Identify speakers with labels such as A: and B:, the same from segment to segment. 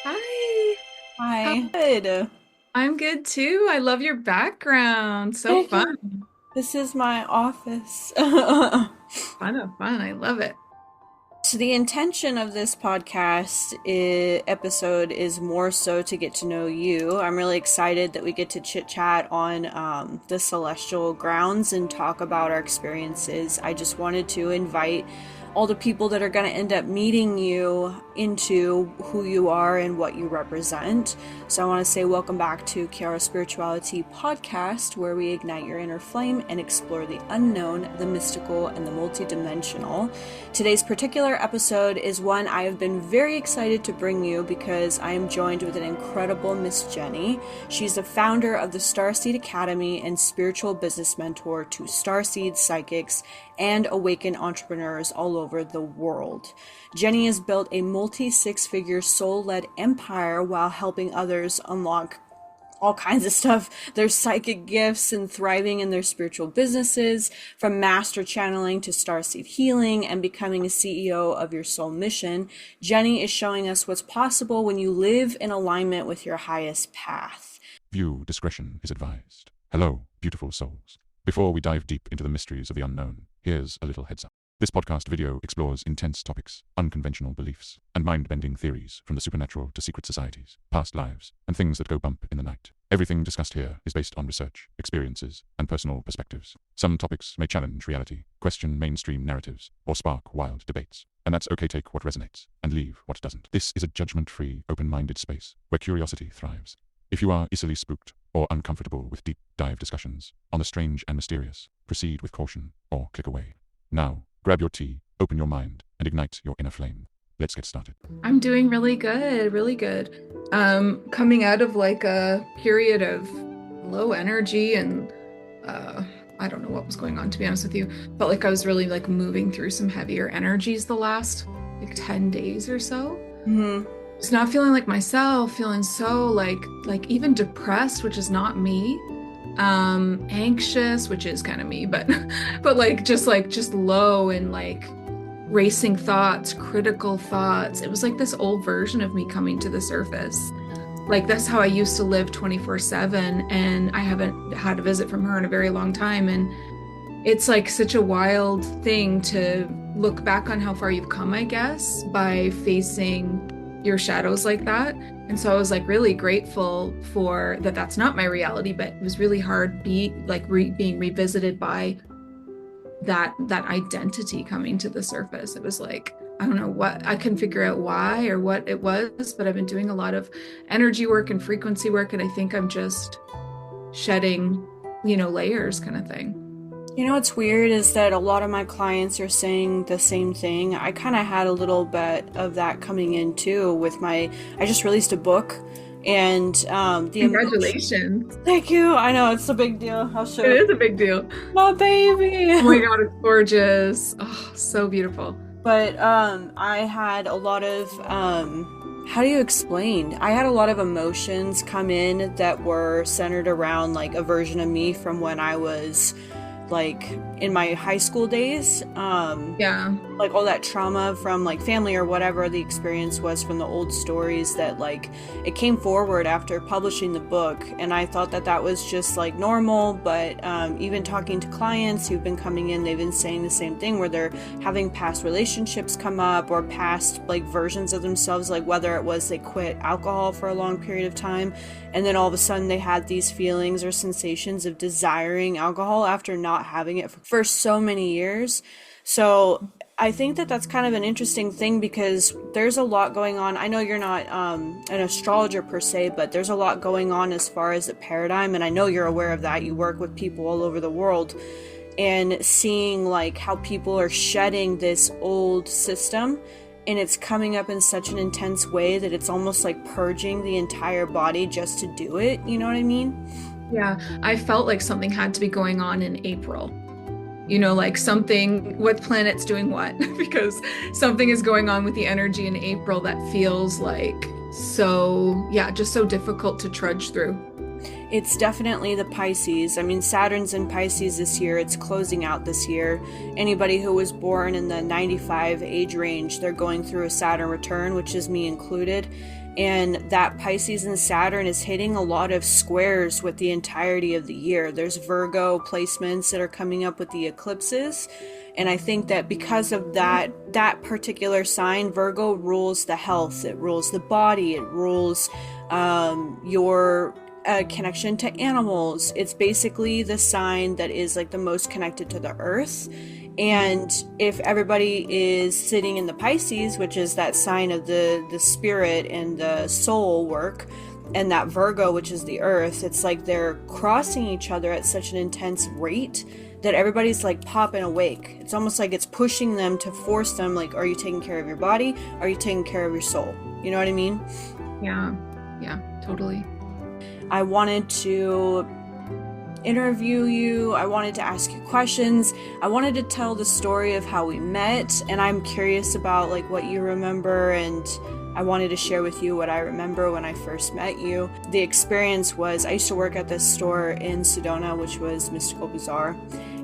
A: Hi. How
B: Hi. Good.
A: I'm good too. I love your background. So
B: Thank
A: fun.
B: you. This is my office.
A: Fun. I love it.
B: So the intention of this episode is more so to get to know you. I'm really excited that we get to chit chat on the celestial grounds and talk about our experiences. I just wanted to invite all the people that are going to end up meeting you into who you are and what you represent. So I want to say welcome back to Kiara Spirituality Podcast, where we ignite your inner flame and explore the unknown, the mystical, and the multidimensional. Today's particular episode is one I have been very excited to bring you because I am joined with an incredible Miss Jenny. She's the founder of the Starseed Academy and spiritual business mentor to Starseeds psychics and awakened entrepreneurs all over the world. Jenny has built a multi-six-figure soul-led empire while helping others unlock all kinds of stuff, their psychic gifts, and thriving in their spiritual businesses, from master channeling to starseed healing and becoming a CEO of your soul mission. Jenny is showing us what's possible when you live in alignment with your highest path.
C: View discretion is advised. Hello, beautiful souls. Before we dive deep into the mysteries of the unknown, here's a little heads up. This podcast video explores intense topics, unconventional beliefs, and mind-bending theories from the supernatural to secret societies, past lives, and things that go bump in the night. Everything discussed here is based on research, experiences, and personal perspectives. Some topics may challenge reality, question mainstream narratives, or spark wild debates. And that's okay. Take what resonates and leave what doesn't. This is a judgment-free, open-minded space where curiosity thrives. If you are easily spooked or uncomfortable with deep dive discussions on the strange and mysterious, proceed with caution or click away. Now, grab your tea, open your mind, and ignite your inner flame. Let's get started.
A: I'm doing really good, really good. Coming out of like a period of low energy and I don't know what was going on, to be honest with you. Felt like I was really like moving through some heavier energies the last like 10 days or so.
B: Mm-hmm.
A: Just not feeling like myself, feeling so like even depressed, which is not me. Anxious, which is kind of me, but but just low and like racing thoughts, critical thoughts. It was like this old version of me coming to the surface. Like that's how I used to live 24/7, and I haven't had a visit from her in a very long time. And it's like such a wild thing to look back on how far you've come, I guess, by facing your shadows like that. And so I was like really grateful for that. That's not my reality, but it was really hard being revisited by that identity coming to the surface. It was like, I don't know what, I couldn't figure out why or what it was, but I've been doing a lot of energy work and frequency work, and I think I'm just shedding, layers kind of thing.
B: You know what's weird is that a lot of my clients are saying the same thing. I kind of had a little bit of that coming in too with I just released a book, and the emotion.
A: Congratulations.
B: Thank you. I know it's a big deal. I'll show
A: It
B: you
A: is a big deal.
B: my baby.
A: Oh my God, it's gorgeous. Oh, so beautiful.
B: But I had a lot of how do you explain? I had a lot of emotions come in that were centered around like a version of me from when I was like in my high school days.
A: Yeah.
B: Like all that trauma from like family or whatever the experience was from the old stories that like it came forward after publishing the book, and I thought that was just like normal. But even talking to clients who've been coming in, they've been saying the same thing, where they're having past relationships come up or past like versions of themselves, like whether it was they quit alcohol for a long period of time and then all of a sudden they had these feelings or sensations of desiring alcohol after not having it for so many years. So I think that's kind of an interesting thing because there's a lot going on. I know you're not an astrologer per se, but there's a lot going on as far as the paradigm, and I know you're aware of that. You work with people all over the world, and seeing like how people are shedding this old system, and it's coming up in such an intense way that it's almost like purging the entire body just to do it. You know what I mean?
A: Yeah. I felt like something had to be going on in April. Like something, what planet's doing what, because something is going on with the energy in April that feels like so, yeah, just so difficult to trudge through.
B: It's definitely the Pisces. I mean, Saturn's in Pisces this year. It's closing out this year. Anybody who was born in the 95 age range, they're going through a Saturn return, which is me included. And that Pisces and Saturn is hitting a lot of squares with the entirety of the year. There's Virgo placements that are coming up with the eclipses. And I think that because of that particular sign, Virgo rules the health, it rules the body, it rules your connection to animals. It's basically the sign that is like the most connected to the earth. And if everybody is sitting in the Pisces, which is that sign of the spirit and the soul work, and that Virgo, which is the earth, it's like they're crossing each other at such an intense rate that everybody's like popping awake. It's almost like it's pushing them to force them, like, are you taking care of your body? Are you taking care of your soul? You know what I mean?
A: Yeah. Yeah, totally.
B: I wanted to interview you. I wanted to ask you questions. I wanted to tell the story of how we met, and I'm curious about like what you remember, and I wanted to share with you what I remember when I first met you. The experience was I used to work at this store in Sedona, which was Mystical Bazaar.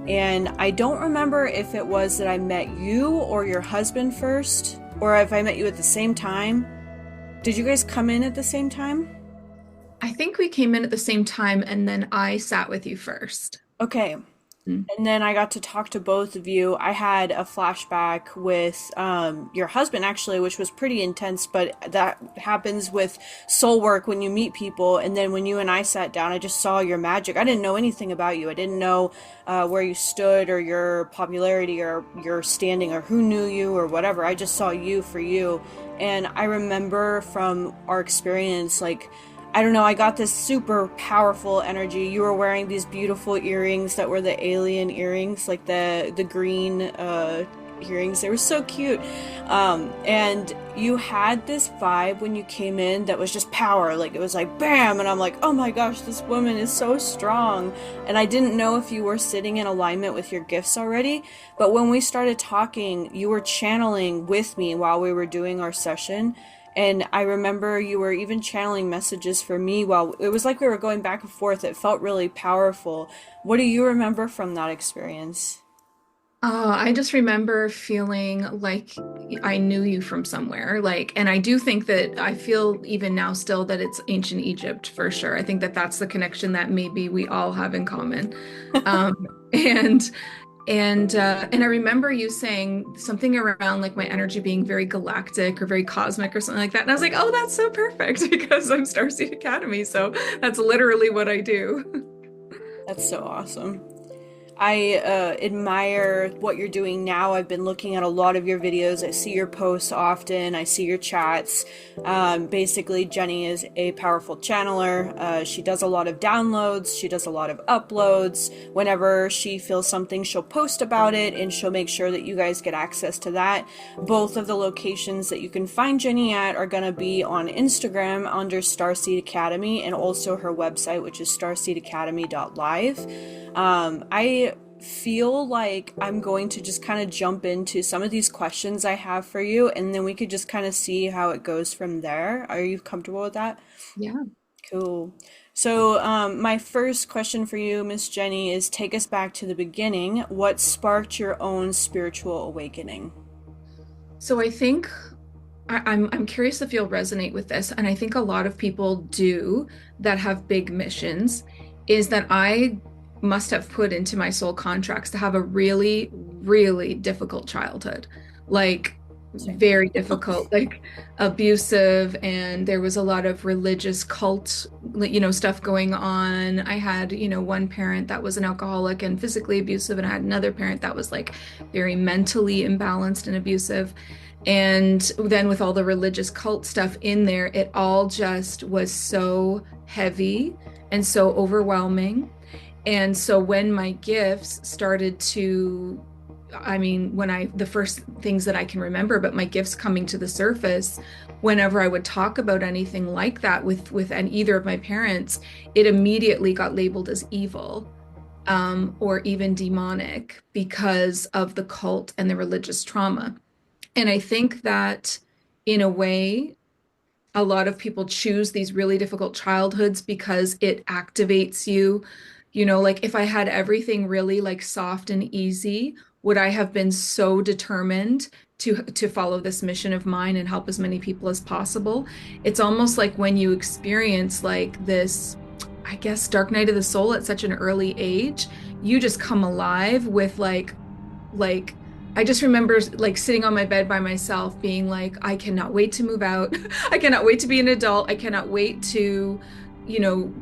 B: And I don't remember if it was that I met you or your husband first, or if I met you at the same time. Did you guys come in at the same time?
A: I think we came in at the same time and then I sat with you first.
B: Okay.
A: Mm.
B: And then I got to talk to both of you. I had a flashback with your husband, actually, which was pretty intense, but that happens with soul work when you meet people. And then when you and I sat down, I just saw your magic. I didn't know anything about you. I didn't know where you stood or your popularity or your standing or who knew you or whatever. I just saw you for you. And I remember from our experience, like, I don't know, I got this super powerful energy. You were wearing these beautiful earrings that were the alien earrings, like the green earrings. They were so cute. And you had this vibe when you came in that was just power. Like, it was like, bam! And I'm like, oh my gosh, this woman is so strong. And I didn't know if you were sitting in alignment with your gifts already. But when we started talking, you were channeling with me while we were doing our session. And I remember you were even channeling messages for me while it was like we were going back and forth. It felt really powerful. What do you remember from that experience?
A: I just remember feeling like I knew you from somewhere. Like, and I do think that I feel even now still that it's ancient Egypt for sure. I think that that's the connection that maybe we all have in common. Um, and and I remember you saying something around like my energy being very galactic or very cosmic or something like that. And I was like, oh, that's so perfect because I'm Starseed Academy. So that's literally what I do.
B: That's so awesome. I admire what you're doing now. I've been looking at a lot of your videos. I see your posts often. I see your chats. Basically, Jenny is a powerful channeler. She does a lot of downloads. She does a lot of uploads. Whenever she feels something, she'll post about it, and she'll make sure that you guys get access to that. Both of the locations that you can find Jenny at are going to be on Instagram under Starseed Academy, and also her website, which is starseedacademy.live. I feel like I'm going to just kind of jump into some of these questions I have for you, and then we could just kind of see how it goes from there. Are you comfortable with that?
A: Yeah.
B: Cool. So, my first question for you, Miss Jenny, is take us back to the beginning. What sparked your own spiritual awakening?
A: So I think I'm curious if you'll resonate with this, and I think a lot of people do that have big missions, is that I must have put into my soul contracts to have a really, really difficult childhood. Like very difficult, like abusive, and there was a lot of religious cult, stuff going on. I had, one parent that was an alcoholic and physically abusive, and I had another parent that was like very mentally imbalanced and abusive. And then with all the religious cult stuff in there, it all just was so heavy and so overwhelming. And so when my gifts started to, I mean, the first things that I can remember, but my gifts coming to the surface, whenever I would talk about anything like that with either of my parents, it immediately got labeled as evil, or even demonic because of the cult and the religious trauma. And I think that in a way, a lot of people choose these really difficult childhoods because it activates you. Like if I had everything really like soft and easy, would I have been so determined to follow this mission of mine and help as many people as possible? It's almost like when you experience like this, I guess, dark night of the soul at such an early age, you just come alive with like I just remember like sitting on my bed by myself being like, I cannot wait to move out. I cannot wait to be an adult. I cannot wait you know,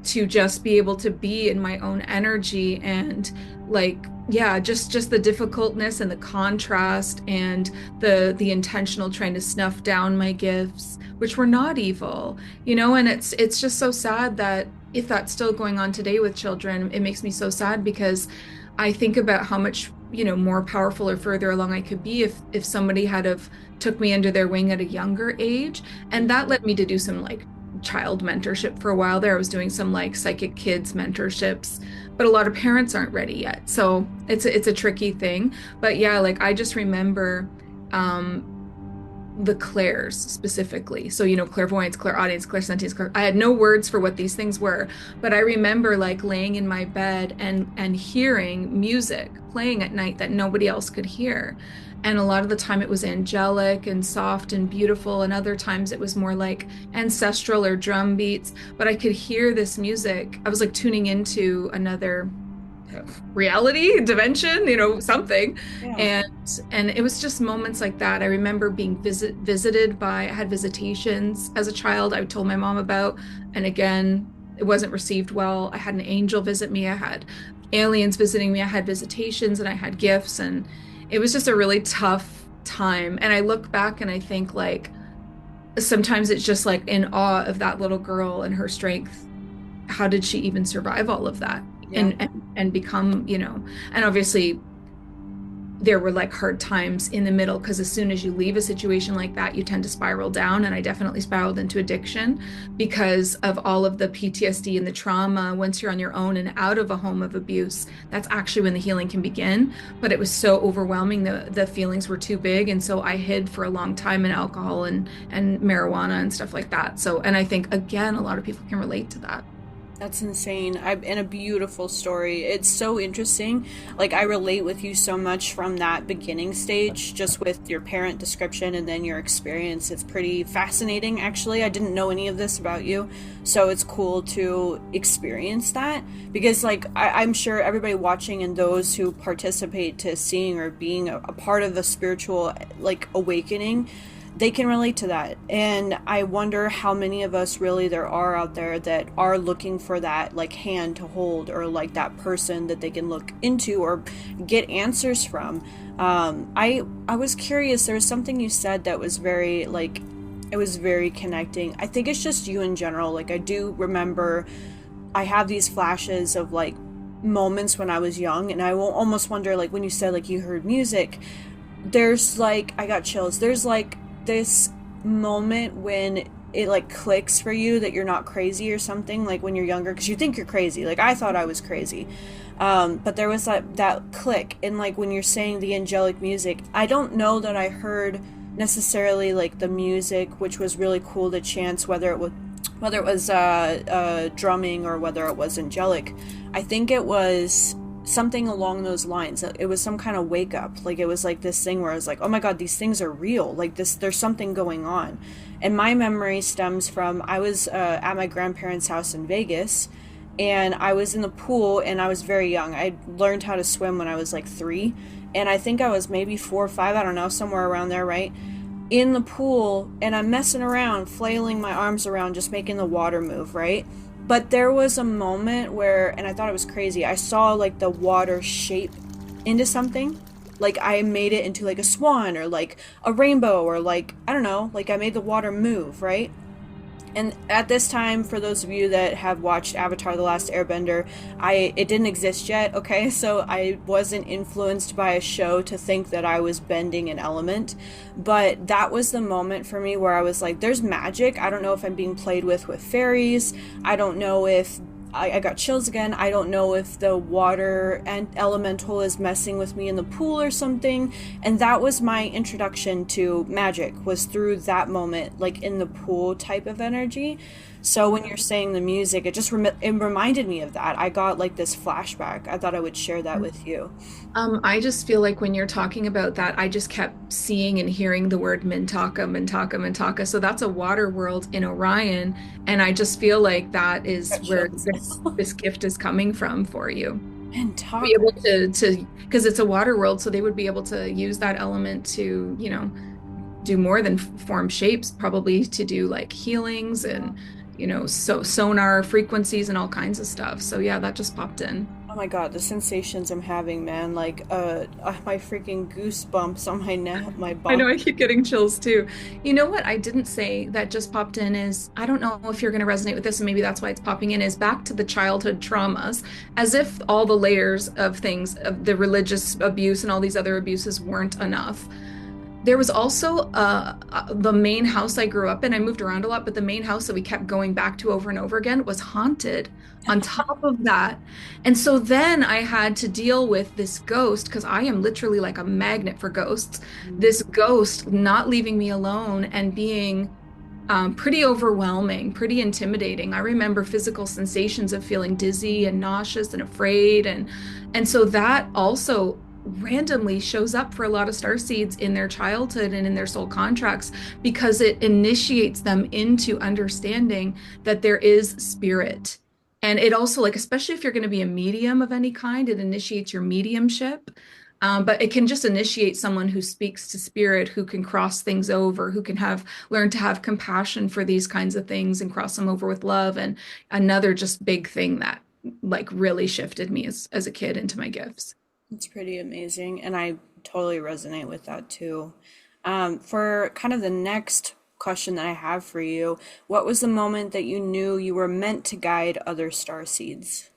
A: to just be able to be in my own energy and like yeah, just the difficultness and the contrast and the intentional trying to snuff down my gifts, which were not evil, and it's just so sad that if that's still going on today with children, it makes me so sad because I think about how much, more powerful or further along I could be if somebody had have took me under their wing at a younger age. And that led me to do some like child mentorship for a while there. I was doing some like psychic kids mentorships, but a lot of parents aren't ready yet. So it's a tricky thing. But yeah, like I just remember the clairs specifically. So, clairvoyance, clairaudience, clairsentience, I had no words for what these things were, but I remember like laying in my bed and hearing music playing at night that nobody else could hear. And a lot of the time it was angelic and soft and beautiful, and other times it was more like ancestral or drum beats. But I could hear this music. I was like tuning into another reality dimension, something.
B: Yeah.
A: And it was just moments like that. I remember being visited by, I had visitations as a child I told my mom about, and again it wasn't received well. I had an angel visit me, I had aliens visiting me, I had visitations, and I had gifts, and it was just a really tough time. And I look back and I think like sometimes it's just like in awe of that little girl and her strength. How did she even survive all of that?
B: Yeah.
A: And become, and obviously there were like hard times in the middle, because as soon as you leave a situation like that, you tend to spiral down. And I definitely spiraled into addiction because of all of the PTSD and the trauma. Once you're on your own and out of a home of abuse, that's actually when the healing can begin. But it was so overwhelming. The feelings were too big. And so I hid for a long time in alcohol and marijuana and stuff like that. So, and I think, again, a lot of people can relate to that.
B: That's insane. And a beautiful story. It's so interesting. Like, I relate with you so much from that beginning stage, just with your parent description and then your experience. It's pretty fascinating, actually. I didn't know any of this about you. So it's cool to experience that because, like, I'm sure everybody watching and those who participate to seeing or being a part of the spiritual, like, awakening, they can relate to that. And I wonder how many of us really there are out there that are looking for that like hand to hold, or like that person that they can look into or get answers from. I was curious, there was something you said that was very like, it was very connecting. I think it's just you in general. Like, I do remember I have these flashes of like moments when I was young, and I will almost wonder, like when you said like you heard music, there's like, I got chills. There's like this moment when it like clicks for you that you're not crazy or something, like when you're younger, because you think you're crazy. Like, I thought I was crazy, but there was that click. And like when you're saying the angelic music, I don't know that I heard necessarily like the music, which was really cool to chance, whether it was drumming or whether it was angelic. I think it was something along those lines. It was some kind of wake up. Like, it was like this thing where I was like, oh my God, these things are real. Like, there's something going on. And my memory stems from, I was at my grandparents' house in Vegas, and I was in the pool, and I was very young. I learned how to swim when I was like 3, and I think I was maybe 4 or 5, I don't know, somewhere around there, right? In the pool, and I'm messing around, flailing my arms around, just making the water move, right? But there was a moment where, and I thought it was crazy, I saw like the water shape into something. Like, I made it into like a swan or like a rainbow, or like, I don't know, like I made the water move, right? And at this time, for those of you that have watched Avatar: The Last Airbender, it didn't exist yet, okay? So I wasn't influenced by a show to think that I was bending an element. But that was the moment for me where I was like, there's magic. I don't know if I'm being played with fairies. I don't know if I got chills again. I don't know if the water and elemental is messing with me in the pool or something. And that was my introduction to magic, was through that moment, like in the pool type of energy. So when you're saying the music, it just it reminded me of that. I got like this flashback. I thought I would share that with you.
A: I just feel like when you're talking about that, I just kept seeing and hearing the word Mintaka, Mintaka, Mintaka. So that's a water world in Orion, and I just feel like that is
B: Got
A: where
B: chills.
A: this gift is coming from for you.
B: And
A: Be
B: talk.
A: able to because it's a water world, so they would be able to use that element to, do more than form shapes, probably to do like healings and, so sonar frequencies and all kinds of stuff. So yeah, that just popped in.
B: Oh my god, the sensations I'm having, man. Like, my freaking goosebumps on my neck, my
A: I know
B: bump.
A: I keep getting chills too. You know what I didn't say that just popped in is I don't know if you're going to resonate with this, and maybe that's why it's popping in, is back to the childhood traumas, as if all the layers of things, of the religious abuse and all these other abuses weren't enough. There was also the main house I grew up in. I moved around a lot, but the main house that we kept going back to over and over again was haunted on top of that. And so then I had to deal with this ghost because I am literally like a magnet for ghosts. This ghost not leaving me alone and being pretty overwhelming, pretty intimidating. I remember physical sensations of feeling dizzy and nauseous and afraid, and so that also randomly shows up for a lot of starseeds in their childhood and in their soul contracts because it initiates them into understanding that there is spirit. And it also, like, especially if you're going to be a medium of any kind, it initiates your mediumship. But it can just initiate someone who speaks to spirit, who can cross things over, who can have learn to have compassion for these kinds of things and cross them over with love. And another just big thing that like really shifted me as a kid into my gifts.
B: It's pretty amazing, and I totally resonate with that too. For kind of the next question that I have for you, what was the moment that you knew you were meant to guide other star seeds?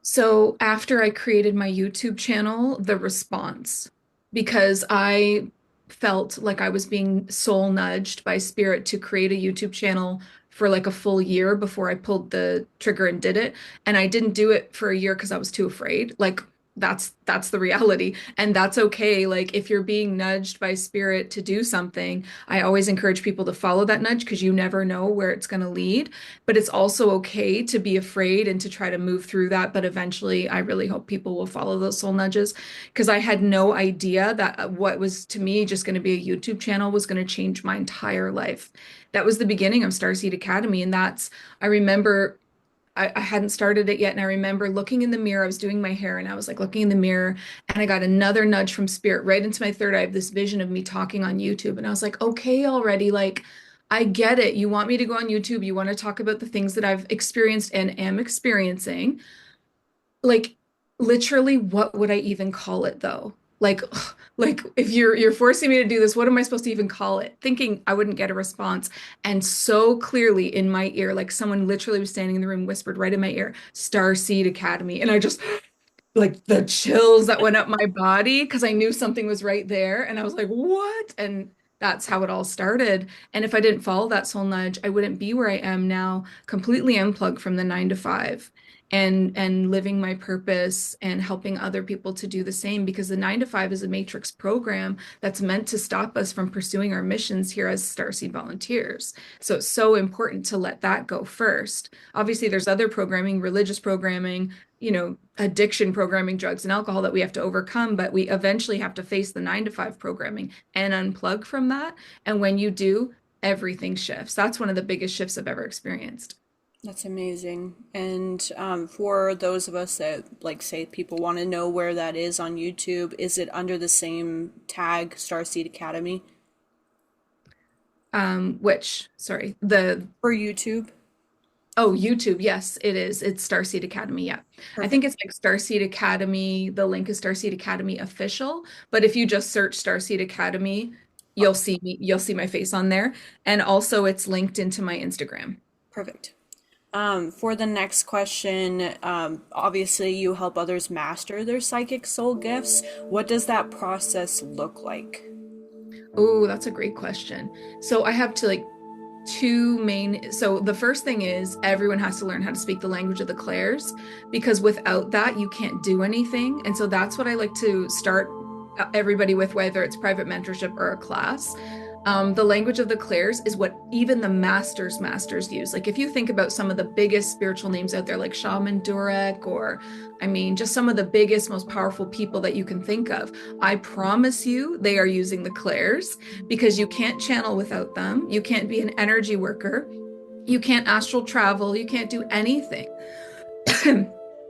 A: So after I created my YouTube channel, the response, because I felt like I was being soul nudged by spirit to create a YouTube channel for like a full year before I pulled the trigger and did it. And I didn't do it for a year because I was too afraid. Like that's the reality. And that's okay. Like if you're being nudged by spirit to do something, I always encourage people to follow that nudge because you never know where it's going to lead. But it's also okay to be afraid and to try to move through that. But eventually, I really hope people will follow those soul nudges because I had no idea that what was to me just going to be a YouTube channel was going to change my entire life. That was the beginning of Starseed Academy. And I remember I hadn't started it yet. And I remember looking in the mirror, I was doing my hair and I was like looking in the mirror and I got another nudge from spirit right into my third eye of this vision of me talking on YouTube. And I was like, okay, already, like, I get it. You want me to go on YouTube. You want to talk about the things that I've experienced and am experiencing. Like, literally, what would I even call it though? Like, like if you're forcing me to do this, what am I supposed to even call it? Thinking I wouldn't get a response. And so clearly in my ear, like someone literally was standing in the room, whispered right in my ear, Starseed Academy. And I just like the chills that went up my body because I knew something was right there. And I was like, what? And that's how it all started. And if I didn't follow that soul nudge, I wouldn't be where I am now, completely unplugged from the 9 to 5 and living my purpose and helping other people to do the same because the 9 to 5 is a matrix program that's meant to stop us from pursuing our missions here as Starseed volunteers. So it's so important to let that go first. Obviously, there's other programming, religious programming, addiction programming, drugs and alcohol that we have to overcome, but we eventually have to face the 9 to 5 programming and unplug from that. And when you do, everything shifts. That's one of the biggest shifts I've ever experienced.
B: That's amazing. And for those of us that, like, say people want to know where that is on YouTube, is it under the same tag, Starseed Academy,
A: Sorry, the
B: for YouTube?
A: Oh, YouTube. Yes, it is. It's Starseed Academy. Yeah. I think
B: Perfect.
A: it's like Starseed Academy. The link is Starseed Academy official. But if you just search Starseed Academy,
B: Oh,
A: you'll see me, you'll see my face on there. And also it's linked into my Instagram.
B: perfect. For the next question, obviously you help others master their psychic soul gifts. What does that process look like?
A: Oh, that's a great question. So I have to like two main. So the first thing is everyone has to learn how to speak the language of the clairs, because without that, you can't do anything. And so that's what I like to start everybody with, whether it's private mentorship or a class. The language of the clairs is what even the masters use. Like if you think about some of the biggest spiritual names out there, like Shaman Durek, or I mean, just some of the biggest, most powerful people that you can think of, I promise you they are using the clairs, because you can't channel without them. You can't be an energy worker. You can't astral travel. You can't do anything.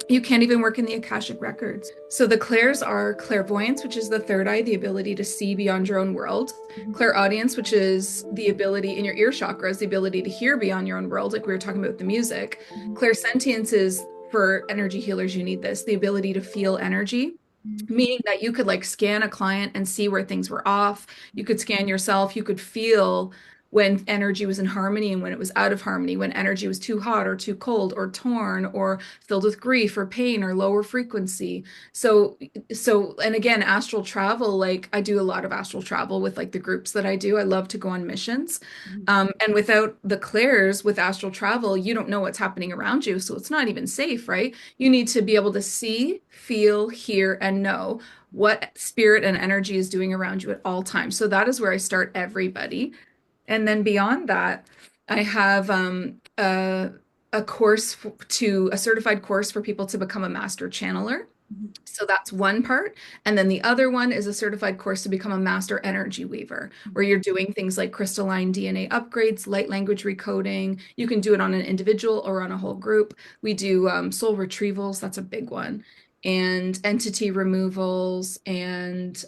A: You can't even work in the Akashic records. So the clairs are clairvoyance, which is the third eye, the ability to see beyond your own world. Clairaudience, which is the ability in your ear chakras, the ability to hear beyond your own world, like we were talking about with the music. Clairsentience is, for energy healers, you need this, the ability to feel energy. Meaning that you could like scan a client and see where things were off. You could scan yourself. You could feel when energy was in harmony and when it was out of harmony, when energy was too hot or too cold or torn or filled with grief or pain or lower frequency. And again, astral travel, like I do a lot of astral travel with like the groups that I do. I love to go on missions. And without the clairs with astral travel, you don't know what's happening around you. So it's not even safe, right? You need to be able to see, feel, hear, and know what spirit and energy is doing around you at all times. So that is where I start everybody. And then beyond that, I have a course to a certified course for people to become a master channeler. So that's one part. And then the other one is a certified course to become a master energy weaver, where you're doing things like crystalline DNA upgrades, light language recoding. You can do it on an individual or on a whole group. We do soul retrievals. That's a big one. And entity removals and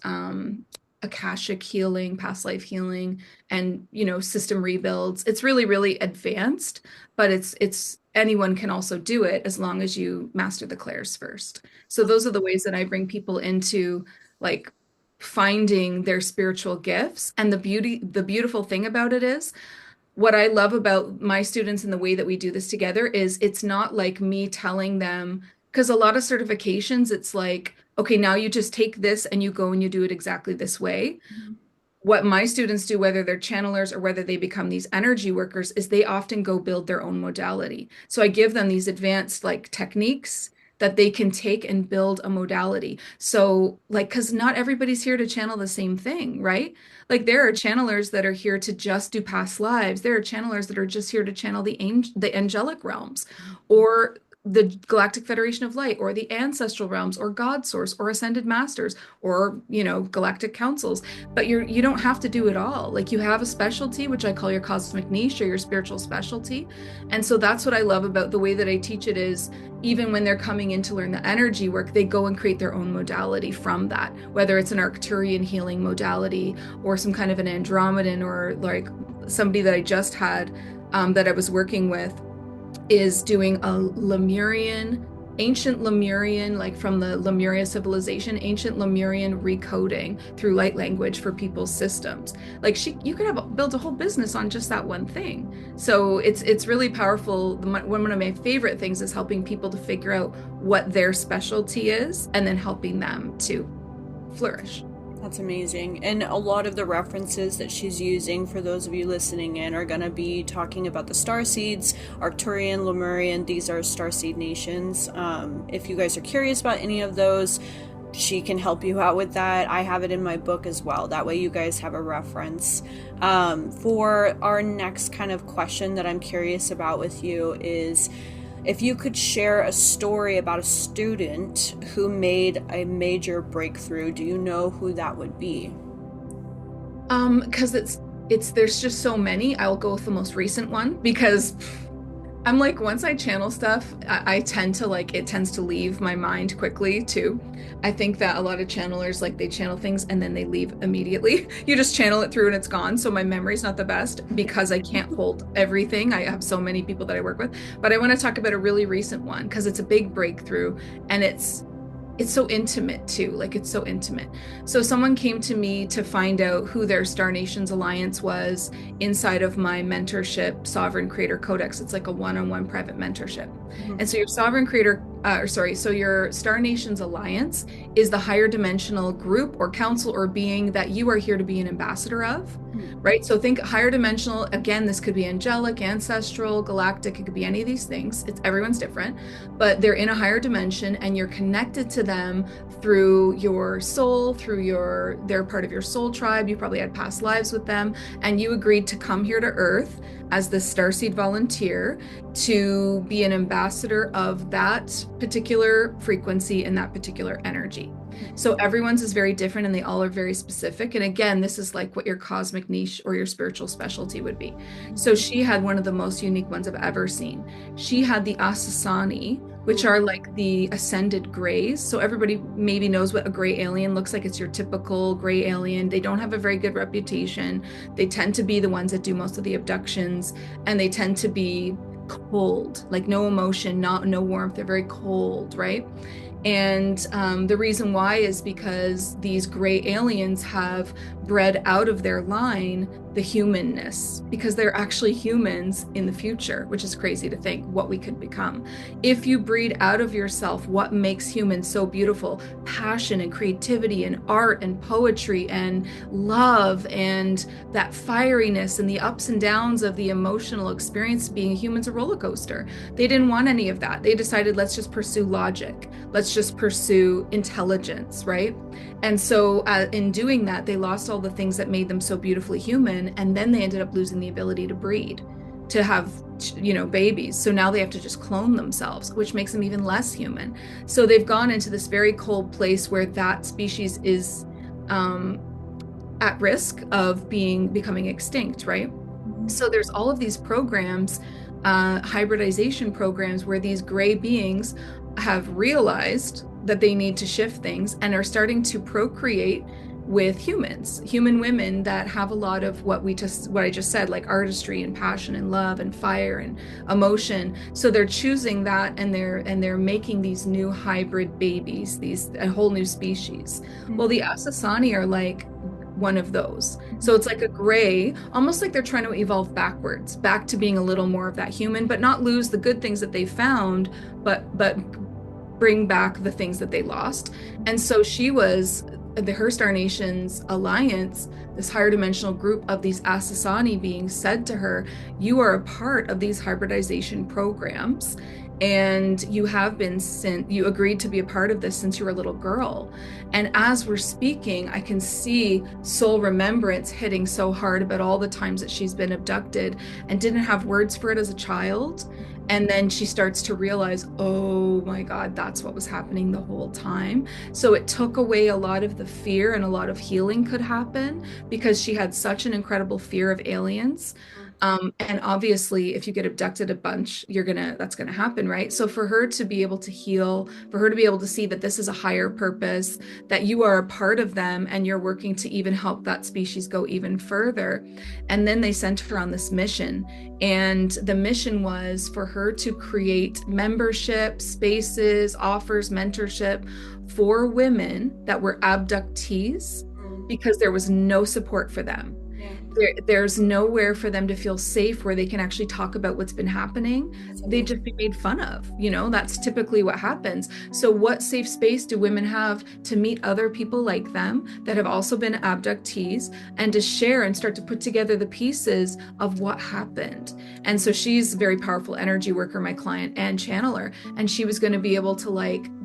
A: Akashic healing, past life healing, and system rebuilds. It's really, really advanced, but it's anyone can also do it as long as you master the clairs first. So those are the ways that I bring people into like finding their spiritual gifts. And the beautiful thing about it is what I love about my students and the way that we do this together is it's not like me telling them, because a lot of certifications, it's like, okay, now you just take this and you go and you do it exactly this way. What my students do, whether they're channelers or whether they become these energy workers, is they often go build their own modality. So I give them these advanced like techniques that they can take and build a modality. So like, because not everybody's here to channel the same thing, right? Like there are channelers that are here to just do past lives. There are channelers that are just here to channel the angelic realms, or the Galactic Federation of Light, or the ancestral realms, or God Source, or ascended masters, or galactic councils. But you don't have to do it all. Like you have a specialty, which I call your cosmic niche or your spiritual specialty. And so that's what I love about the way that I teach it is even when they're coming in to learn the energy work, they go and create their own modality from that, whether it's an Arcturian healing modality or some kind of an Andromedan, or like somebody that I just had that I was working with is doing a ancient Lemurian, like from the Lemuria civilization, ancient Lemurian recoding through light language for people's systems. Like you could build a whole business on just that one thing. So it's really powerful. One of my favorite things is helping people to figure out what their specialty is and then helping them to flourish.
B: That's amazing. And a lot of the references that she's using for those of you listening in are going to be talking about the Starseeds, Arcturian, Lemurian. These are Starseed nations. If you guys are curious about any of those, she can help you out with that. I have it in my book as well. That way you guys have a reference. For our next kind of question that I'm curious about with you is, if you could share a story about a student who made a major breakthrough, do you know who that would be?
A: Because there's just so many. I'll go with the most recent one because I'm like, once I channel stuff, I tend to like, it tends to leave my mind quickly too. I think that a lot of channelers, like they channel things and then they leave immediately. You just channel it through and it's gone. So my memory's not the best because I can't hold everything. I have so many people that I work with, but I want to talk about a really recent one because it's a big breakthrough and it's so intimate too. Like it's so intimate. So someone came to me to find out who their Star Nations Alliance was inside of my mentorship Sovereign Creator Codex. It's like a one-on-one private mentorship. Mm-hmm. And so your Sovereign Creator, so your Star Nations Alliance is the higher dimensional group or council or being that you are here to be an ambassador of. right? So think higher dimensional. Again, this could be angelic, ancestral, galactic. It could be any of these things. It's everyone's different, but they're in a higher dimension, and you're connected to them through your soul, they're part of your soul tribe. You probably had past lives with them, and you agreed to come here to Earth as the Starseed volunteer to be an ambassador of that particular frequency and that particular energy. So everyone's is very different and they all are very specific. And again, this is like what your cosmic niche or your spiritual specialty would be. So she had one of the most unique ones I've ever seen. She had the Asasani, which are like the ascended grays. So everybody maybe knows what a gray alien looks like. It's your typical gray alien. They don't have a very good reputation. They tend to be the ones that do most of the abductions, and they tend to be cold, like no emotion, no warmth. They're very cold, right? And the reason why is because these gray aliens have bred out of their line the humanness, because they're actually humans in the future, which is crazy to think what we could become. If you breed out of yourself what makes humans so beautiful, passion and creativity and art and poetry and love and that fieriness and the ups and downs of the emotional experience, being a human's a roller coaster. They didn't want any of that. They decided, let's just pursue logic. Let's just pursue intelligence, right? And so in doing that, they lost all the things that made them so beautifully human. And then they ended up losing the ability to breed, to have, babies. So now they have to just clone themselves, which makes them even less human. So they've gone into this very cold place where that species is at risk of becoming extinct, right? So there's all of these programs, hybridization programs, where these gray beings have realized that they need to shift things and are starting to procreate with human women that have a lot of what I just said, like artistry and passion and love and fire and emotion. So they're choosing that, and they're making these new hybrid babies, a whole new species. Well, the Asasani are like one of those. So it's like a gray, almost like they're trying to evolve backwards, back to being a little more of that human, but not lose the good things that they found, but bring back the things that they lost. And so she was her Star Nations alliance, this higher dimensional group of these Asasani beings, said to her, you are a part of these hybridization programs, and you agreed to be a part of this since you were a little girl. And as we're speaking, I can see soul remembrance hitting so hard about all the times that she's been abducted and didn't have words for it as a child. And then she starts to realize, oh my God, that's what was happening the whole time. So it took away a lot of the fear, and a lot of healing could happen because she had such an incredible fear of aliens. And obviously, if you get abducted a bunch, that's gonna happen, right? So for her to be able to heal, for her to be able to see that this is a higher purpose, that you are a part of them, and you're working to even help that species go even further. And then they sent her on this mission. And the mission was for her to create membership spaces, offers, mentorship for women that were abductees, because there was no support for them. There's nowhere for them to feel safe where they can actually talk about what's been happening. They'd just be made fun of. That's typically what happens. So what safe space do women have to meet other people like them that have also been abductees, and to share and start to put together the pieces of what happened? And so she's a very powerful energy worker, my client, and channeler. And she was going to be able to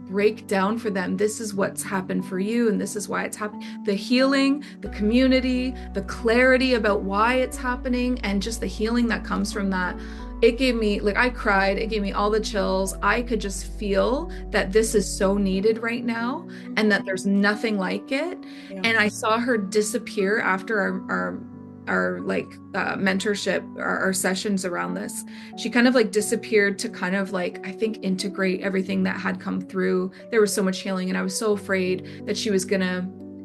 A: break down for them, this is what's happened for you, and this is why it's happened. The healing, the community, the clarity about why it's happening, and just the healing that comes from that. It gave me, I cried, it gave me all the chills. I could just feel that this is so needed right now, and that there's nothing like it. Yeah. And I saw her disappear after our mentorship, our sessions around this. She kind of disappeared to kind of I think integrate everything that had come through. There was so much healing, and I was so afraid that she was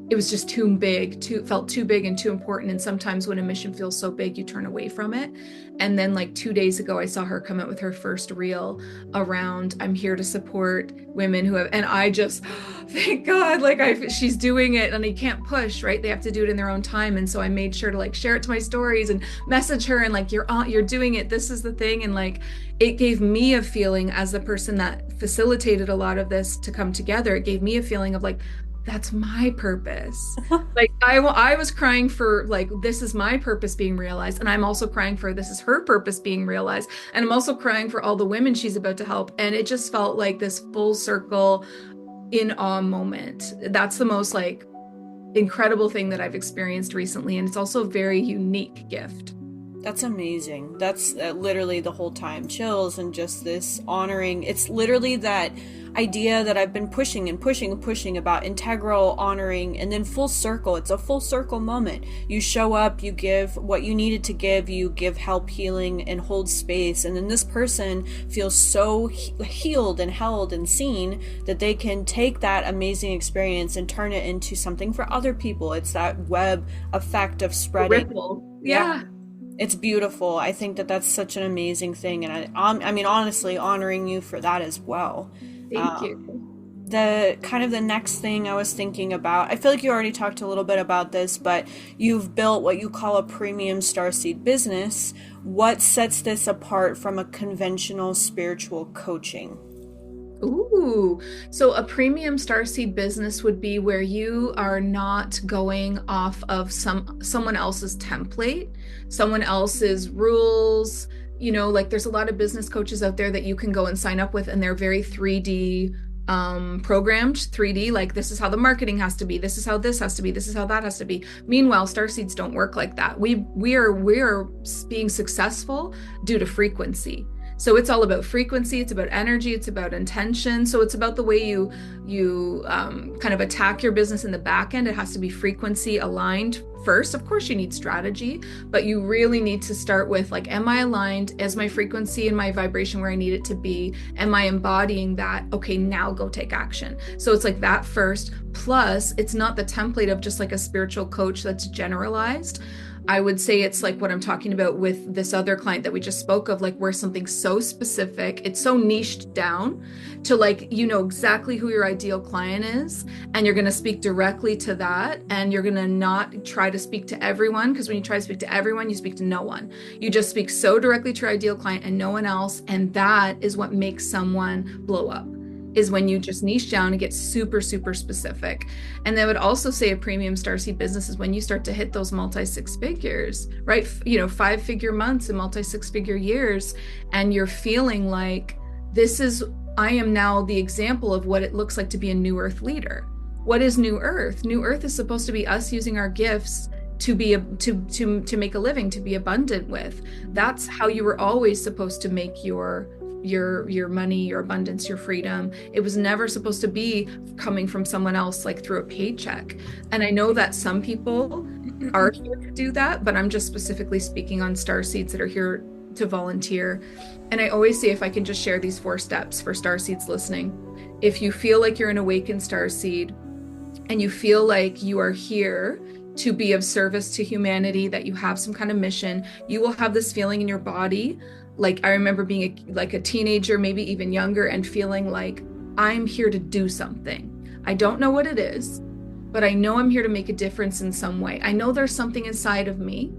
A: it was just too big, felt too big and too important. And sometimes when a mission feels so big, you turn away from it. And then 2 days ago, I saw her come out with her first reel around, I'm here to support women who have, and I just, thank God, she's doing it, and they can't push, right? They have to do it in their own time. And so I made sure to share it to my stories and message her, and you're doing it. This is the thing. And it gave me a feeling, as the person that facilitated a lot of this to come together, it gave me a feeling of that's my purpose. Like I was crying for like this is my purpose being realized, and I'm also crying for this is her purpose being realized, and I'm also crying for all the women she's about to help. And it just felt like this full circle in awe moment. That's the most like incredible thing that I've experienced recently, and it's also a very unique gift.
B: That's amazing. That's literally the whole time chills and just this honoring. It's literally that idea that I've been pushing and pushing and pushing about integral honoring and then full circle. It's a full circle moment. You show up, you give what you needed to give, you give help, healing, and hold space. And then this person feels so healed and held and seen that they can take that amazing experience and turn it into something for other people. It's that web effect of spreading.
A: Ripple.
B: Yeah,
A: Yeah.
B: it's beautiful. I think that that's such an amazing thing, and I mean, honestly, honoring you for that as well.
A: Thank you.
B: The kind of the next thing I was thinking about, I feel like you already talked a little bit about this, but you've built what you call a premium starseed business. What sets this apart from a conventional spiritual coaching?
A: Ooh, so a premium starseed business would be where you are not going off of someone else's template, someone else's rules. Like there's a lot of business coaches out there that you can go and sign up with, and they're very 3D programmed 3D, like this is how the marketing has to be, this is how this has to be, this is how that has to be. Meanwhile, starseeds don't work like that. We are being successful due to frequency. So it's all about frequency, it's about energy, it's about intention. So it's about the way you kind of attack your business in the back end. It has to be frequency aligned first. Of course, you need strategy, but you really need to start with like, am I aligned? Is my frequency and my vibration where I need it to be? Am I embodying that? Okay, now go take action. So it's like that first. Plus, it's not the template of just like a spiritual coach that's generalized. I would say it's like what I'm talking about with this other client that we just spoke of, like where something's so specific, it's so niched down to like, exactly who your ideal client is, and you're going to speak directly to that, and you're going to not try to speak to everyone, because when you try to speak to everyone, you speak to no one. You just speak so directly to your ideal client and no one else, and that is what makes someone blow up. Is when you just niche down and get super, super specific. And they would also say a premium starseed business is when you start to hit those multi six figures, right? 5-figure months and multi 6-figure years. And you're feeling like I am now the example of what it looks like to be a new earth leader. What is new earth? New earth is supposed to be us using our gifts to make a living, to be abundant with. That's how you were always supposed to make your money, your abundance, your freedom. It was never supposed to be coming from someone else, like through a paycheck. And I know that some people are here to do that, but I'm just specifically speaking on starseeds that are here to volunteer. And I always say, if I can just share these 4 steps for starseeds listening. If you feel like you're an awakened starseed and you feel like you are here to be of service to humanity, that you have some kind of mission, you will have this feeling in your body. Like I remember being like a teenager, maybe even younger, and feeling like I'm here to do something. I don't know what it is, but I know I'm here to make a difference in some way. I know there's something inside of me,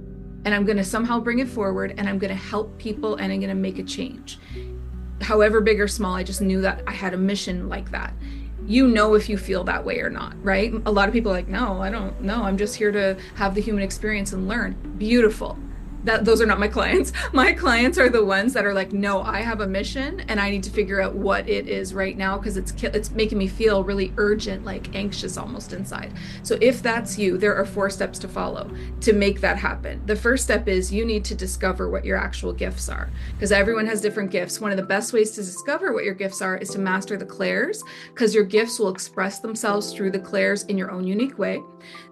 A: and I'm going to somehow bring it forward, and I'm going to help people, and I'm going to make a change. However big or small, I just knew that I had a mission like that. If you feel that way or not, right? A lot of people are like, no, I don't know. I'm just here to have the human experience and learn. Beautiful. Those are not my clients. My clients are the ones that are like, no, I have a mission and I need to figure out what it is right now, because it's making me feel really urgent, like anxious almost inside. So if that's you, there are 4 steps to follow to make that happen. The first step is you need to discover what your actual gifts are, because everyone has different gifts. One of the best ways to discover what your gifts are is to master the clairs, because your gifts will express themselves through the clairs in your own unique way.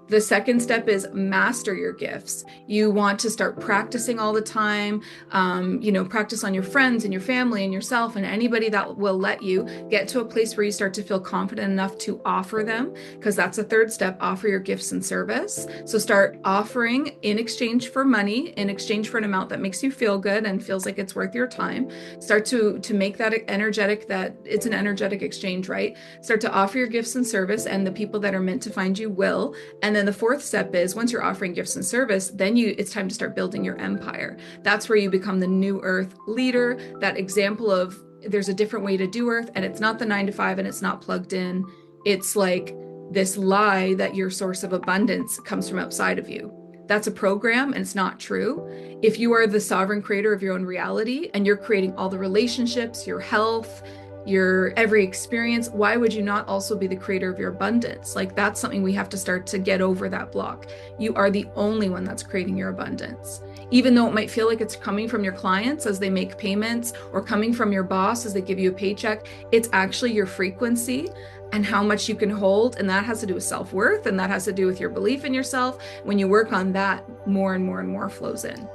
A: The second step is master your gifts. You want to start practicing all the time, practice on your friends and your family and yourself and anybody that will let you get to a place where you start to feel confident enough to offer them, because that's the third step, offer your gifts and service. So start offering in exchange for money, in exchange for an amount that makes you feel good and feels like it's worth your time. Start to make that energetic, that it's an energetic exchange, right? Start to offer your gifts and service, and the people that are meant to find you will. And then the fourth step is, once you're offering gifts and service, then it's time to start building your empire. That's where you become the new earth leader, that example of there's a different way to do earth, and it's not the 9 to 5 and it's not plugged in. It's like this lie that your source of abundance comes from outside of you. That's a program and it's not true. If you are the sovereign creator of your own reality and you're creating all the relationships, your health, your every experience, why would you not also be the creator of your abundance? Like, that's something we have to start to get over that block. You are the only one that's creating your abundance. Even though it might feel like it's coming from your clients as they make payments or coming from your boss as they give you a paycheck, it's actually your frequency and how much you can hold. And that has to do with self-worth, and that has to do with your belief in yourself. When you work on that, more and more and more flows in.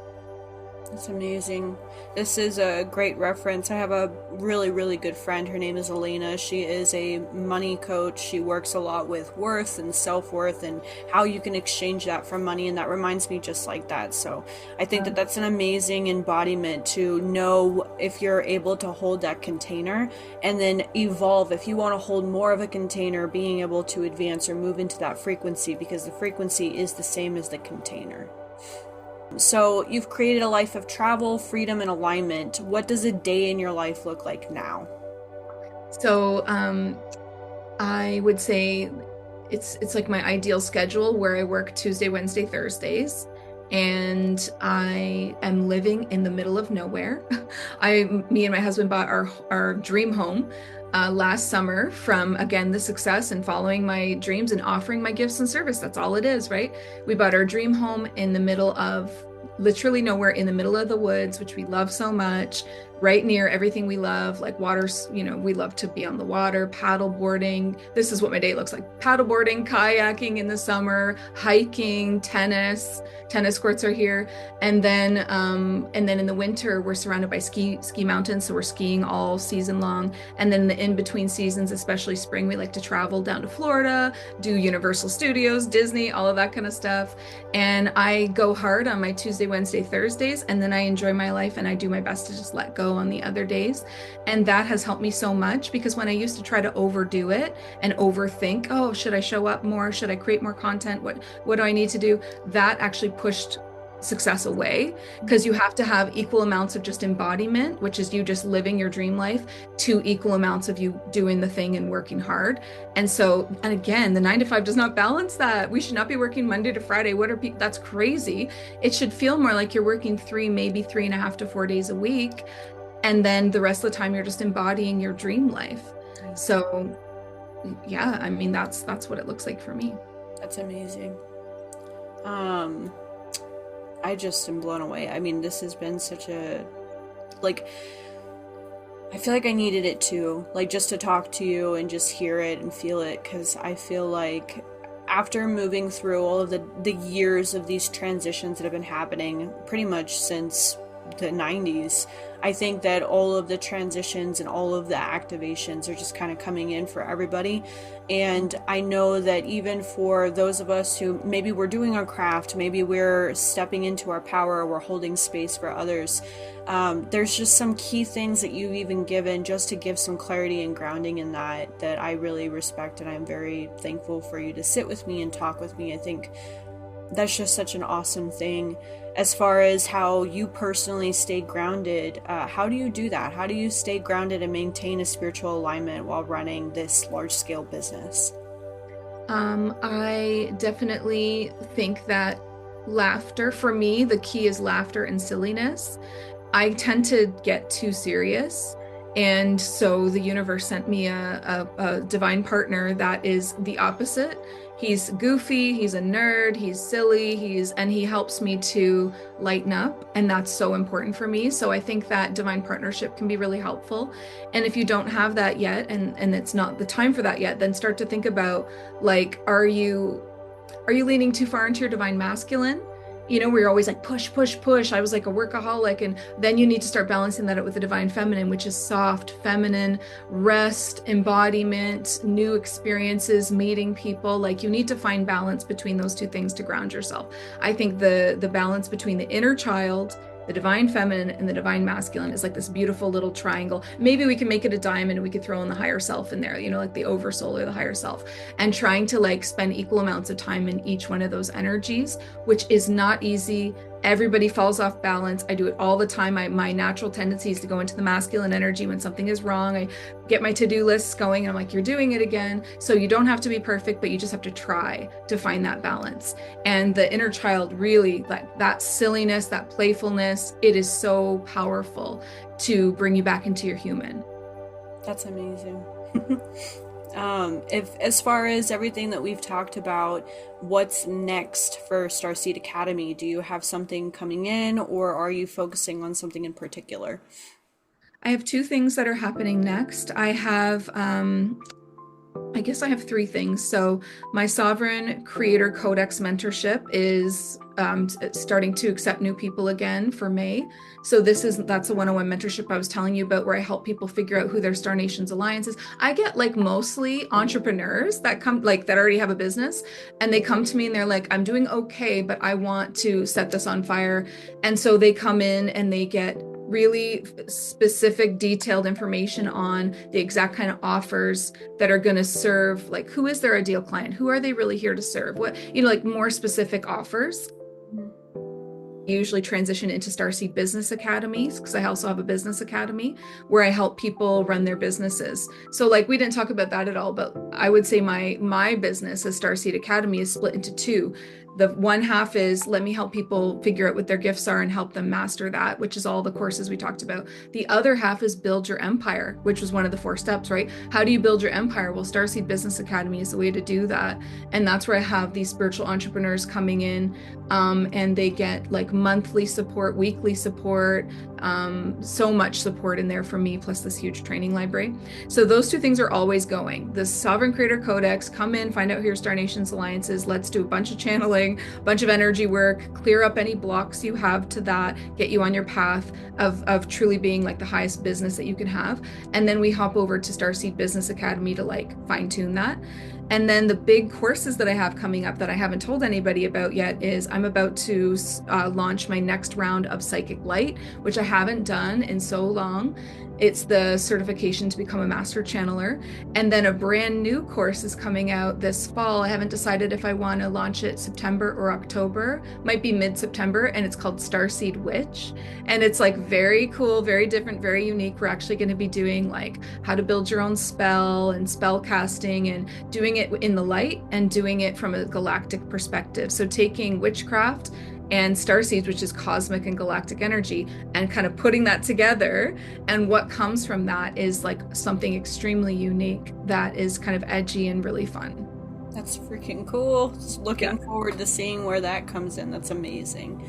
B: That's amazing. This is a great reference. I have a really, really good friend. Her name is Elena. She is a money coach. She works a lot with worth and self-worth and how you can exchange that for money. And that reminds me just like that. So I think that that's an amazing embodiment to know if you're able to hold that container and then evolve. If you want to hold more of a container, being able to advance or move into that frequency, because the frequency is the same as the container. So you've created a life of travel, freedom, and alignment. What does a day in your life look like now?
A: So I would say it's like my ideal schedule where I work Tuesday, Wednesday, Thursdays, and I am living in the middle of nowhere. Me and my husband bought our dream home last summer from, again, the success and following my dreams and offering my gifts and service. That's all it is, right? We bought our dream home in the middle of literally nowhere, in the middle of the woods, which we love so much, right near everything we love, like water. We love to be on the water, paddle boarding. This is what my day looks like: paddle boarding, kayaking in the summer, hiking, tennis courts are here. And then in the winter, we're surrounded by ski mountains. So we're skiing all season long. And then in between seasons, especially spring, we like to travel down to Florida, do Universal Studios, Disney, all of that kind of stuff. And I go hard on my Tuesday, Wednesday, Thursdays, and then I enjoy my life and I do my best to just let go on the other days. And that has helped me so much, because when I used to try to overdo it and overthink, oh, should I show up more? Should I create more content? What do I need to do? That actually pushed success away, because you have to have equal amounts of just embodiment, which is you just living your dream life, to equal amounts of you doing the thing and working hard. And again, the 9 to 5 does not balance that. We should not be working Monday to Friday. That's crazy. It should feel more like you're working 3, maybe 3.5 to 4 days a week. And then the rest of the time you're just embodying your dream life. So yeah, I mean, that's what it looks like for me.
B: That's amazing. I just am blown away. I mean, this has been such a, I feel like I needed it too, just to talk to you and just hear it and feel it, because I feel like after moving through all of the years of these transitions that have been happening pretty much since the 90s, I think that all of the transitions and all of the activations are just kind of coming in for everybody. And I know that even for those of us who maybe we're doing our craft, maybe we're stepping into our power, we're holding space for others, there's just some key things that you've even given just to give some clarity and grounding in that I really respect, and I'm very thankful for you to sit with me and talk with me. I think that's just such an awesome thing. As far as how you personally stay grounded, how do you do that? How do you stay grounded and maintain a spiritual alignment while running this large-scale business?
A: I definitely think that laughter, for me, the key is laughter and silliness. I tend to get too serious. And so the universe sent me a divine partner that is the opposite. He's goofy, he's a nerd, he's silly, and he helps me to lighten up. And that's so important for me. So I think that divine partnership can be really helpful. And if you don't have that yet, and it's not the time for that yet, then start to think about, are you leaning too far into your divine masculine? We're always like push, push, push. I was like a workaholic. And then you need to start balancing that out with the divine feminine, which is soft, feminine, rest, embodiment, new experiences, meeting people. You need to find balance between those two things to ground yourself. I think the balance between the inner child, the divine feminine, and the divine masculine is like this beautiful little triangle. Maybe we can make it a diamond and we could throw in the higher self in there, like the oversoul or the higher self, and trying to spend equal amounts of time in each one of those energies, which is not easy, Everybody falls off balance. I do it all the time. My natural tendency is to go into the masculine energy when something is wrong. I get my to-do lists going and I'm like, you're doing it again. So you don't have to be perfect, but you just have to try to find that balance. And the inner child really, like that silliness, that playfulness, it is so powerful to bring you back into your human.
B: That's amazing. If as far as everything that we've talked about, what's next for Starseed Academy? Do you have something coming in, or are you focusing on something in particular?
A: I have two things that are happening next. I guess I have three things. So my Sovereign Creator Codex mentorship is starting to accept new people again for May. So that's a one-on-one mentorship I was telling you about, where I help people figure out who their Star Nations alliance is. I get like mostly entrepreneurs that come, like that already have a business, and they come to me and they're like, I'm doing okay, but I want to set this on fire. And so they come in and they get really specific, detailed information on the exact kind of offers that are going to serve, like, who is their ideal client? Who are they really here to serve? What, like more specific offers. Usually transition into Starseed Business Academies, because I also have a business academy where I help people run their businesses. So like, we didn't talk about that at all, but I would say my business as Starseed Academy is split into two. The one half is let me help people figure out what their gifts are and help them master that, which is all the courses we talked about. The other half is build your empire, which was one of the 4 steps, right? How do you build your empire? Well, Starseed Business Academy is the way to do that. And that's where I have these spiritual entrepreneurs coming in, and they get like monthly support, weekly support, so much support in there from me, plus this huge training library. So those two things are always going. The Sovereign Creator Codex, come in, find out who your Star Nations alliance is. Let's do a bunch of channeling, a bunch of energy work, clear up any blocks you have to that, get you on your path of truly being like the highest business that you can have. And then we hop over to Starseed Business Academy to like fine tune that. And then the big courses that I have coming up that I haven't told anybody about yet is I'm about to launch my next round of Psychic Light, which I haven't done in so long. It's the certification to become a master channeler. And then a brand new course is coming out this fall. I haven't decided if I want to launch it September or October. Might be mid-September, and it's called Starseed Witch. And it's like very cool, very different, very unique. We're actually going to be doing like how to build your own spell and spell casting, and doing it in the light and doing it from a galactic perspective. So taking witchcraft and starseeds, which is cosmic and galactic energy, and kind of putting that together, and what comes from that is like something extremely unique that is kind of edgy and really fun.
B: That's freaking cool. Just looking forward to seeing where that comes in. That's amazing.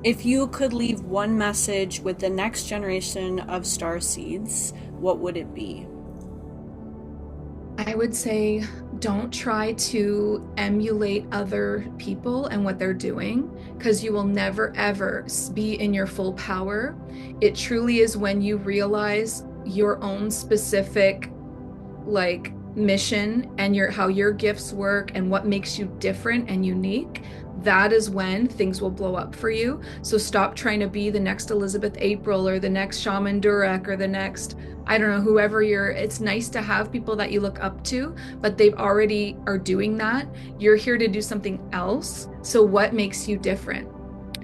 B: If you could leave one message with the next generation of Starseeds, what would it be?
A: I would say don't try to emulate other people and what they're doing, because you will never ever be in your full power. It truly is when you realize your own specific like mission and how your gifts work and what makes you different and unique. That is when things will blow up for you. So stop trying to be the next Elizabeth April or the next Shaman Durek or the next, I don't know, whoever it's nice to have people that you look up to, but they've already are doing that. You're here to do something else. So what makes you different?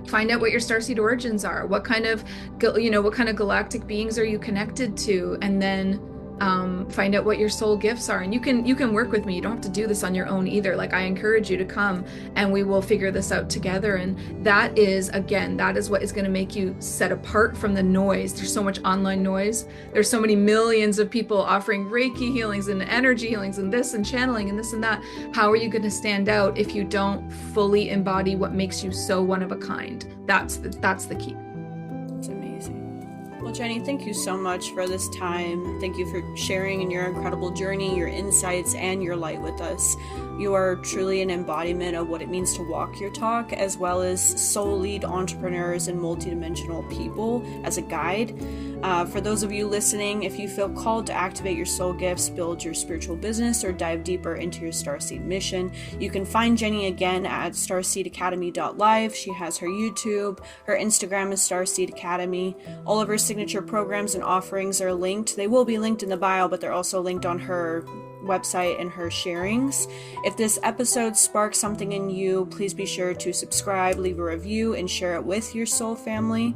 A: Find out what your starseed origins are. What kind of galactic beings are you connected to? And then find out what your soul gifts are. And you can work with me. You don't have to do this on your own either. Like, I encourage you to come and we will figure this out together. And that is what is going to make you set apart from the noise. There's so much online noise. There's so many millions of people offering Reiki healings and energy healings and this and channeling and this and that. How are you going to stand out if you don't fully embody what makes you so one of a kind? That's the key.
B: Well, Jenny, thank you so much for this time. Thank you for sharing in your incredible journey, your insights, and your light with us. You are truly an embodiment of what it means to walk your talk, as well as soul lead entrepreneurs and multidimensional people as a guide. For those of you listening, if you feel called to activate your soul gifts, build your spiritual business, or dive deeper into your Starseed mission, you can find Jenny again at starseedacademy.live. She has her YouTube. Her Instagram is Starseed Academy. All of her signature programs and offerings are linked. They will be linked in the bio, but they're also linked on her website and her sharings. If this episode sparks something in you, please be sure to subscribe, leave a review, and share it with your soul family.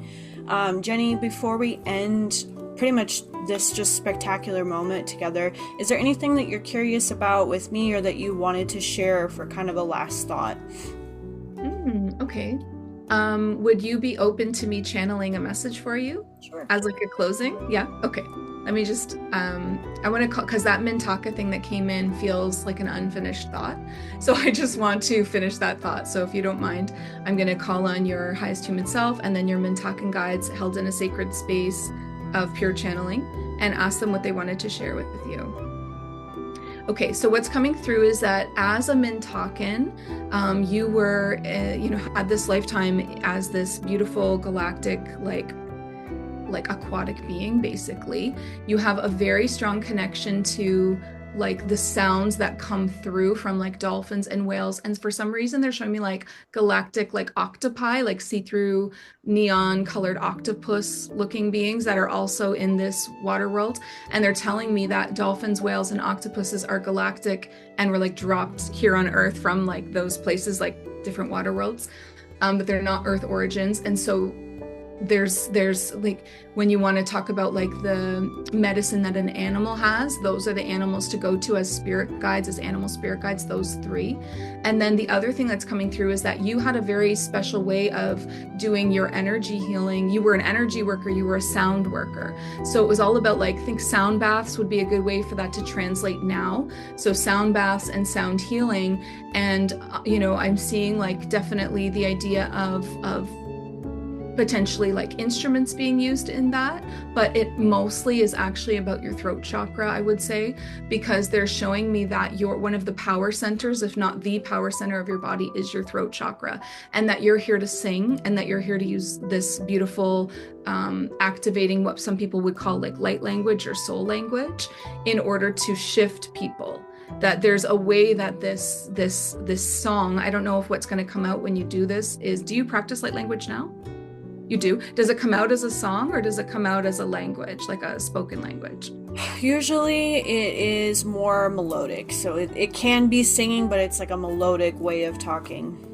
B: Jenny, before we end pretty much this just spectacular moment together, is there anything that you're curious about with me or that you wanted to share for kind of a last thought?
A: Okay. Would you be open to me channeling a message for you?
B: Sure.
A: As like a closing? Yeah. Okay. Let me just, I want to call, because that Mintaka thing that came in feels like an unfinished thought. So I just want to finish that thought. So if you don't mind, I'm going to call on your highest human self and then your Mintakan guides held in a sacred space of pure channeling and ask them what they wanted to share with you. Okay, so what's coming through is that as a Mintakan, you were, had this lifetime as this beautiful galactic, like aquatic being, basically. You have a very strong connection to like the sounds that come through from like dolphins and whales. And for some reason, they're showing me like galactic, like octopi, like see-through neon colored octopus looking beings that are also in this water world. And they're telling me that dolphins, whales, and octopuses are galactic and were like dropped here on Earth from like those places, like different water worlds, but they're not Earth origins. And so there's like when you want to talk about like the medicine that an animal has, those are the animals to go to as spirit guides, as animal spirit guides, those three. And then the other thing that's coming through is that you had a very special way of doing your energy healing. You were an energy worker, you were a sound worker. So it was all about like, I think sound baths would be a good way for that to translate now. So sound baths and sound healing. And I'm seeing like definitely the idea of potentially like instruments being used in that, but it mostly is actually about your throat chakra, I would say, because they're showing me that you're one of the power centers, if not the power center of your body, is your throat chakra, and that you're here to sing and that you're here to use this beautiful activating what some people would call like light language or soul language in order to shift people. That there's a way that this song, I don't know if what's going to come out when you do this is, do you practice light language now? You do? Does it come out as a song or does it come out as a language, like a spoken language?
B: Usually it is more melodic. So it can be singing, but it's like a melodic way of talking.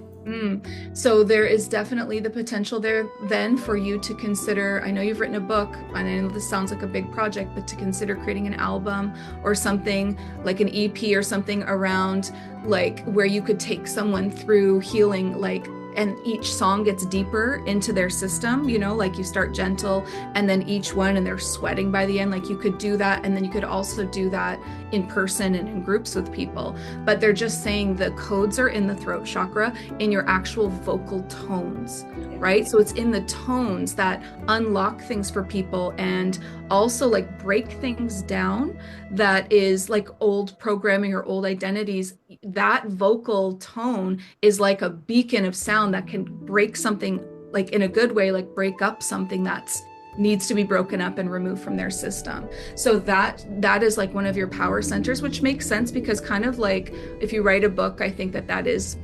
A: So there is definitely the potential there then for you to consider, I know you've written a book, and I know this sounds like a big project, but to consider creating an album or something like an EP or something around like where you could take someone through healing, like, and each song gets deeper into their system, like you start gentle and then each one and they're sweating by the end. Like you could do that. And then you could also do that in person and in groups with people. But they're just saying the codes are in the throat chakra in your actual vocal tones, right? So it's in the tones that unlock things for people and also like break things down that is like old programming or old identities. That vocal tone is like a beacon of sound that can break something, like in a good way, like break up something that's needs to be broken up and removed from their system. So that is like one of your power centers, which makes sense because kind of like if you write a book, I think that is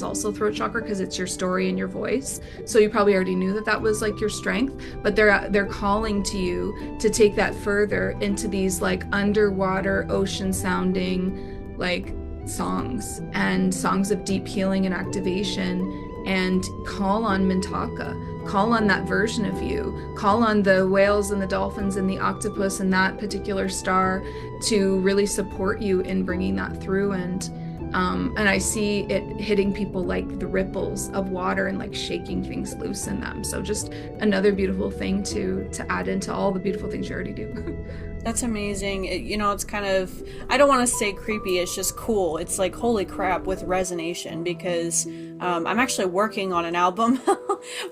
A: also throat chakra because it's your story and your voice. So you probably already knew that was like your strength, but they're calling to you to take that further into these like underwater ocean sounding like songs and songs of deep healing and activation, and call on Mintaka, call on that version of you, call on the whales and the dolphins and the octopus and that particular star to really support you in bringing that through. And I see it hitting people like the ripples of water and like shaking things loose in them. So just another beautiful thing to add into all the beautiful things you already do.
B: That's amazing. It's kind of, I don't want to say creepy, it's just cool. It's like, holy crap, with resonation, because I'm actually working on an album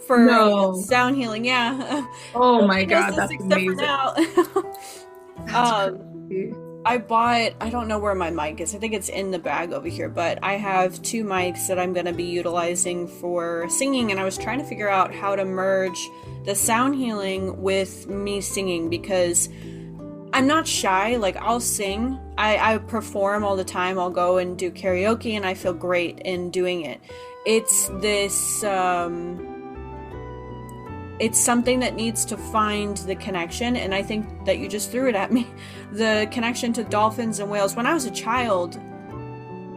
B: for sound healing. Yeah.
A: Oh my God, that's amazing.
B: I don't know where my mic is. I think it's in the bag over here, but I have 2 mics that I'm going to be utilizing for singing, and I was trying to figure out how to merge the sound healing with me singing, because I'm not shy. Like, I'll sing. I perform all the time. I'll go and do karaoke, and I feel great in doing it. It's this, it's something that needs to find the connection, and I think that you just threw it at me. The connection to dolphins and whales. When I was a child,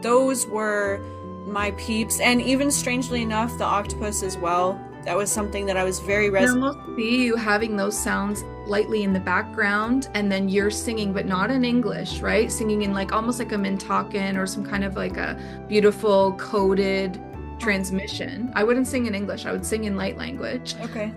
B: those were my peeps, and even strangely enough, the octopus as well. That was something that I was very
A: I
B: resonant.
A: almost see you having those sounds lightly in the background, and then you're singing, but not in English, right? Singing in like almost like a Mintakan or some kind of like a beautiful coded transmission. I wouldn't sing in English. I would sing in light language.
B: Okay.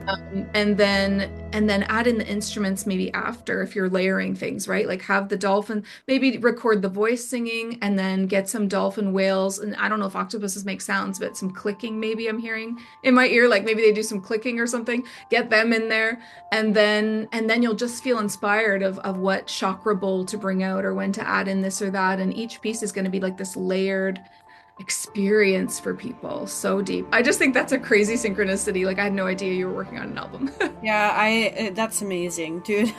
A: And then add in the instruments maybe after if you're layering things, right? Like have the dolphin, maybe record the voice singing and then get some dolphin whales. And I don't know if octopuses make sounds, but some clicking maybe I'm hearing in my ear, like maybe they do some clicking or something. Get them in there, and then you'll just feel inspired of what chakra bowl to bring out or when to add in this or that. And each piece is going to be like this layered experience for people. So deep. I just think that's a crazy synchronicity. Like I had no idea you were working on an album.
B: Yeah, that's amazing, dude.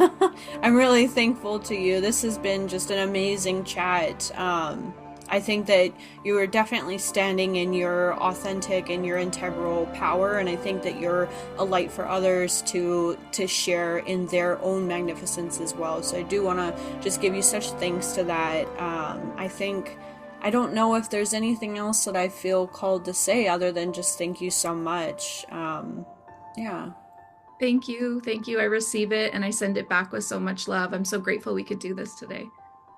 B: I'm really thankful to you. This has been just an amazing chat. I think that you are definitely standing in your authentic and your integral power, and I think that you're a light for others to share in their own magnificence as well. So I do want to just give you such thanks to that. I don't know if there's anything else that I feel called to say other than just thank you so much. Yeah.
A: Thank you. Thank you. I receive it and I send it back with so much love. I'm so grateful we could do this today.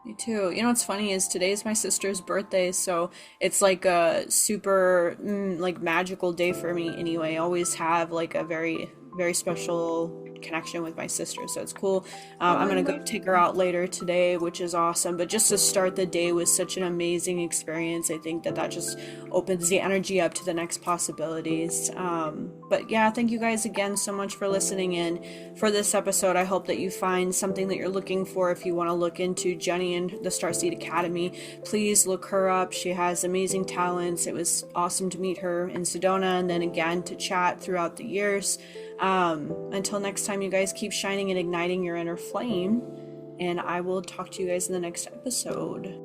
B: Me too. You know what's funny is today's my sister's birthday, so it's like a super like magical day for me anyway. I always have like a very, very special connection with my sister, so it's cool. I'm gonna go take her out later today, which is awesome. But just to start the day with such an amazing experience, I think that just opens the energy up to the next possibilities. But yeah, thank you guys again so much for listening in for this episode. I hope that you find something that you're looking for. If you want to look into Jenny and the Starseed Academy, please look her up. She has amazing talents. It was awesome to meet her in Sedona and then again to chat throughout the years. Until next time, you guys keep shining and igniting your inner flame, and I will talk to you guys in the next episode.